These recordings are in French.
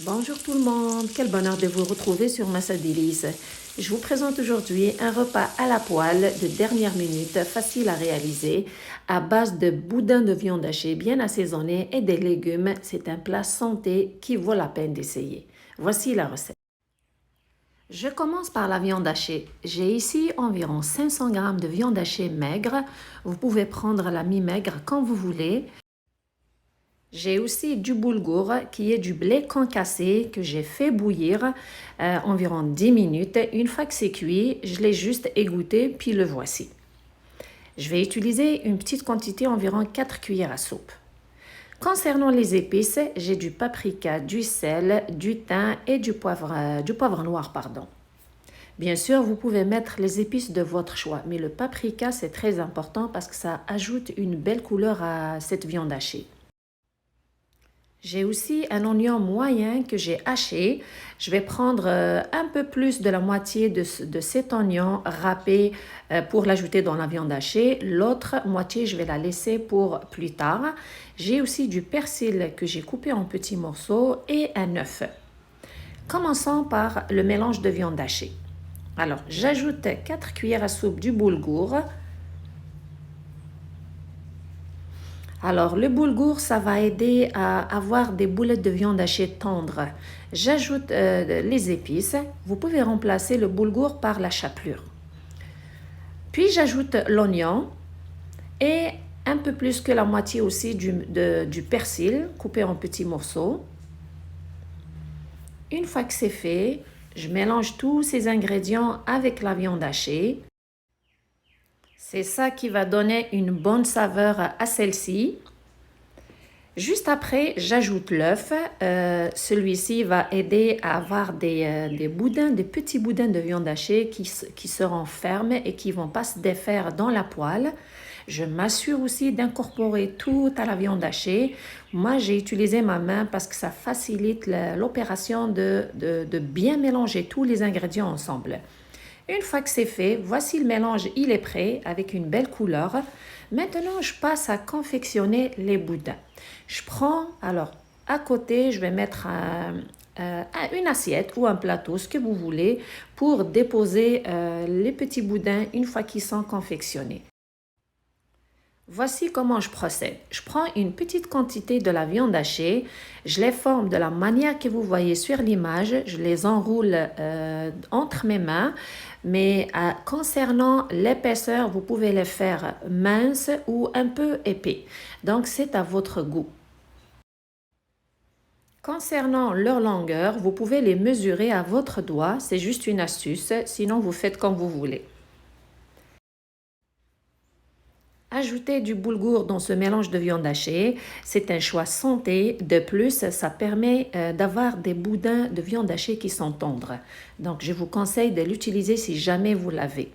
Bonjour tout le monde, quel bonheur de vous retrouver sur Massa Délices. Je vous présente aujourd'hui un repas à la poêle de dernière minute, facile à réaliser, à base de boudin de viande hachée bien assaisonné et des légumes. C'est un plat santé qui vaut la peine d'essayer. Voici la recette. Je commence par la viande hachée. J'ai ici environ 500 g de viande hachée maigre. Vous pouvez prendre la mi-maigre quand vous voulez. J'ai aussi du boulgour qui est du blé concassé que j'ai fait bouillir environ 10 minutes. Une fois que c'est cuit, je l'ai juste égoutté puis le voici. Je vais utiliser une petite quantité, environ 4 cuillères à soupe. Concernant les épices, j'ai du paprika, du sel, du thym et du poivre noir, pardon. Bien sûr, vous pouvez mettre les épices de votre choix, mais le paprika c'est très important parce que ça ajoute une belle couleur à cette viande hachée. J'ai aussi un oignon moyen que j'ai haché. Je vais prendre un peu plus de la moitié de cet oignon râpé pour l'ajouter dans la viande hachée. L'autre moitié, je vais la laisser pour plus tard. J'ai aussi du persil que j'ai coupé en petits morceaux et un œuf. Commençons par le mélange de viande hachée. Alors, j'ajoute 4 cuillères à soupe du boulgour. Alors, le boulgour, ça va aider à avoir des boulettes de viande hachée tendres. J'ajoute les épices. Vous pouvez remplacer le boulgour par la chapelure. Puis, j'ajoute l'oignon et un peu plus que la moitié aussi du persil coupé en petits morceaux. Une fois que c'est fait, je mélange tous ces ingrédients avec la viande hachée. C'est ça qui va donner une bonne saveur à celle-ci. Juste après, j'ajoute l'œuf. Celui-ci va aider à avoir des boudins, des petits boudins de viande hachée qui seront fermes et qui ne vont pas se défaire dans la poêle. Je m'assure aussi d'incorporer tout à la viande hachée. Moi, j'ai utilisé ma main parce que ça facilite l'opération de bien mélanger tous les ingrédients ensemble. Une fois que c'est fait, voici le mélange, il est prêt avec une belle couleur. Maintenant, je passe à confectionner les boudins. Je prends, alors, à côté, je vais mettre une assiette ou un plateau, ce que vous voulez, pour déposer les petits boudins une fois qu'ils sont confectionnés. Voici comment je procède. Je prends une petite quantité de la viande hachée, je les forme de la manière que vous voyez sur l'image, je les enroule entre mes mains, mais concernant l'épaisseur, vous pouvez les faire minces ou un peu épais. Donc, c'est à votre goût. Concernant leur longueur, vous pouvez les mesurer à votre doigt, c'est juste une astuce, sinon vous faites comme vous voulez. Ajouter du boulgour dans ce mélange de viande hachée, c'est un choix santé. De plus, ça permet d'avoir des boudins de viande hachée qui sont tendres. Donc, je vous conseille de l'utiliser si jamais vous l'avez.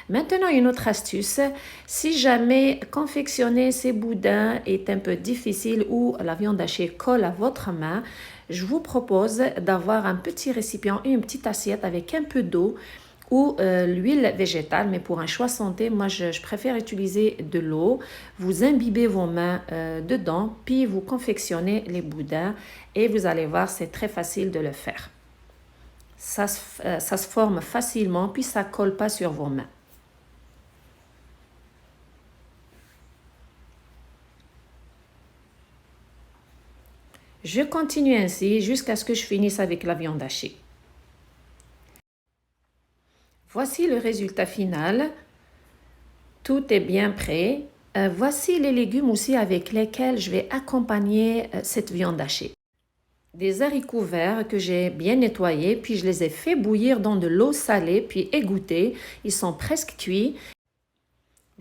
Maintenant, une autre astuce, si jamais confectionner ces boudins est un peu difficile ou la viande hachée colle à votre main, je vous propose d'avoir un petit récipient et une petite assiette avec un peu d'eau ou l'huile végétale, mais pour un choix santé, moi je préfère utiliser de l'eau. Vous imbibez vos mains dedans, puis vous confectionnez les boudins et vous allez voir, c'est très facile de le faire. Ça se forme facilement, puis ça ne colle pas sur vos mains. Je continue ainsi jusqu'à ce que je finisse avec la viande hachée. Voici le résultat final. Tout est bien prêt. Voici les légumes aussi avec lesquels je vais accompagner cette viande hachée. Des haricots verts que j'ai bien nettoyés, puis je les ai fait bouillir dans de l'eau salée, puis égoutter. Ils sont presque cuits.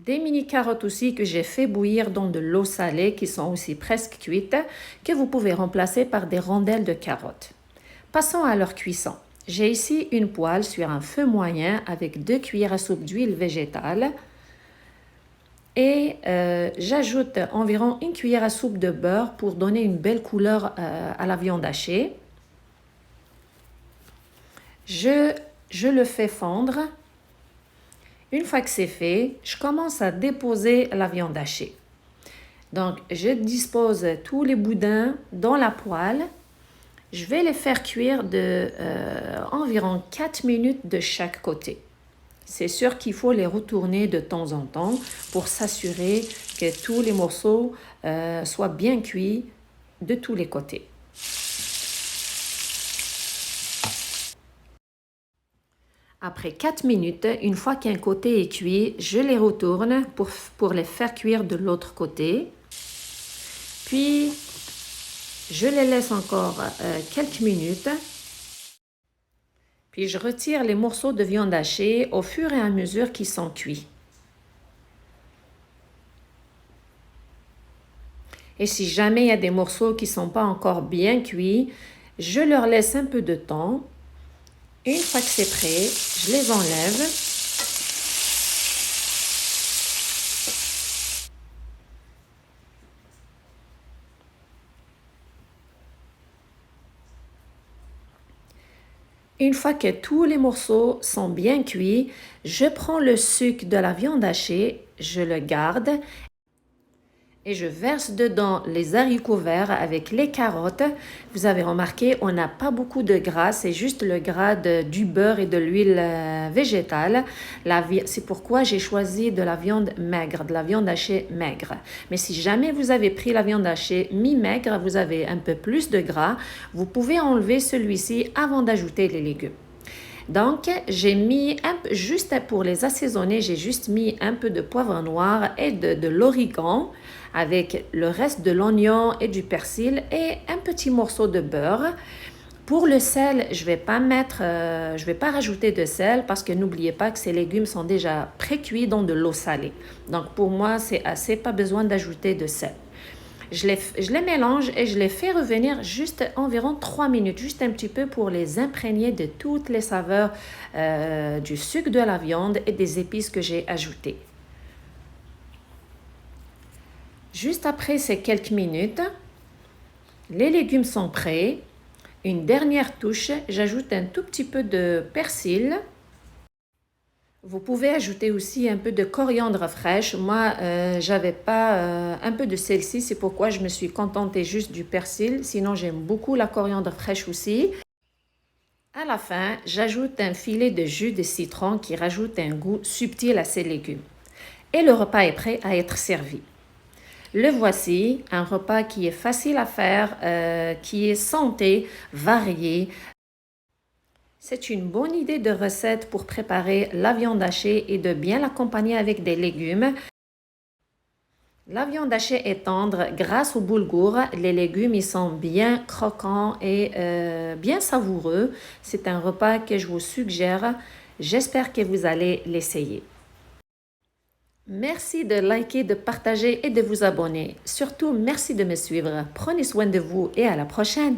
Des mini carottes aussi que j'ai fait bouillir dans de l'eau salée, qui sont aussi presque cuites, que vous pouvez remplacer par des rondelles de carottes. Passons à leur cuisson. J'ai ici une poêle sur un feu moyen avec 2 cuillères à soupe d'huile végétale et j'ajoute environ 1 cuillère à soupe de beurre pour donner une belle couleur à la viande hachée. Je le fais fondre. Une fois que c'est fait, je commence à déposer la viande hachée. Donc, je dispose tous les boudins dans la poêle. Je vais les faire cuire de environ 4 minutes de chaque côté. C'est sûr qu'il faut les retourner de temps en temps pour s'assurer que tous les morceaux soient bien cuits de tous les côtés. Après 4 minutes, une fois qu'un côté est cuit, je les retourne pour les faire cuire de l'autre côté. Puis, je les laisse encore quelques minutes. Puis, je retire les morceaux de viande hachée au fur et à mesure qu'ils sont cuits. Et si jamais il y a des morceaux qui ne sont pas encore bien cuits, je leur laisse un peu de temps. Une fois que c'est prêt, je les enlève. Une fois que tous les morceaux sont bien cuits, je prends le sucre de la viande hachée, je le garde et je verse dedans les haricots verts avec les carottes. Vous avez remarqué, on n'a pas beaucoup de gras, c'est juste le gras du beurre et de l'huile végétale. C'est pourquoi j'ai choisi de la viande maigre, de la viande hachée maigre. Mais si jamais vous avez pris la viande hachée mi-maigre, vous avez un peu plus de gras, vous pouvez enlever celui-ci avant d'ajouter les légumes. Donc, j'ai mis juste pour les assaisonner, j'ai juste mis un peu de poivre noir et de l'origan avec le reste de l'oignon et du persil et un petit morceau de beurre. Pour le sel, je vais pas rajouter de sel parce que n'oubliez pas que ces légumes sont déjà pré-cuits dans de l'eau salée. Donc, pour moi, c'est assez, pas besoin d'ajouter de sel. Je les mélange et je les fais revenir juste environ 3 minutes, juste un petit peu pour les imprégner de toutes les saveurs du sucre de la viande et des épices que j'ai ajoutées. Juste après ces quelques minutes, les légumes sont prêts. Une dernière touche, j'ajoute un tout petit peu de persil. Vous pouvez ajouter aussi un peu de coriandre fraîche. Moi, j'avais pas un peu de celle-ci, c'est pourquoi je me suis contentée juste du persil. Sinon, j'aime beaucoup la coriandre fraîche aussi. À la fin, j'ajoute un filet de jus de citron qui rajoute un goût subtil à ces légumes. Et le repas est prêt à être servi. Le voici, un repas qui est facile à faire, qui est santé, varié. C'est une bonne idée de recette pour préparer la viande hachée et de bien l'accompagner avec des légumes. La viande hachée est tendre grâce au boulgour. Les légumes, ils sont bien croquants et bien savoureux. C'est un repas que je vous suggère. J'espère que vous allez l'essayer. Merci de liker, de partager et de vous abonner. Surtout, merci de me suivre. Prenez soin de vous et à la prochaine.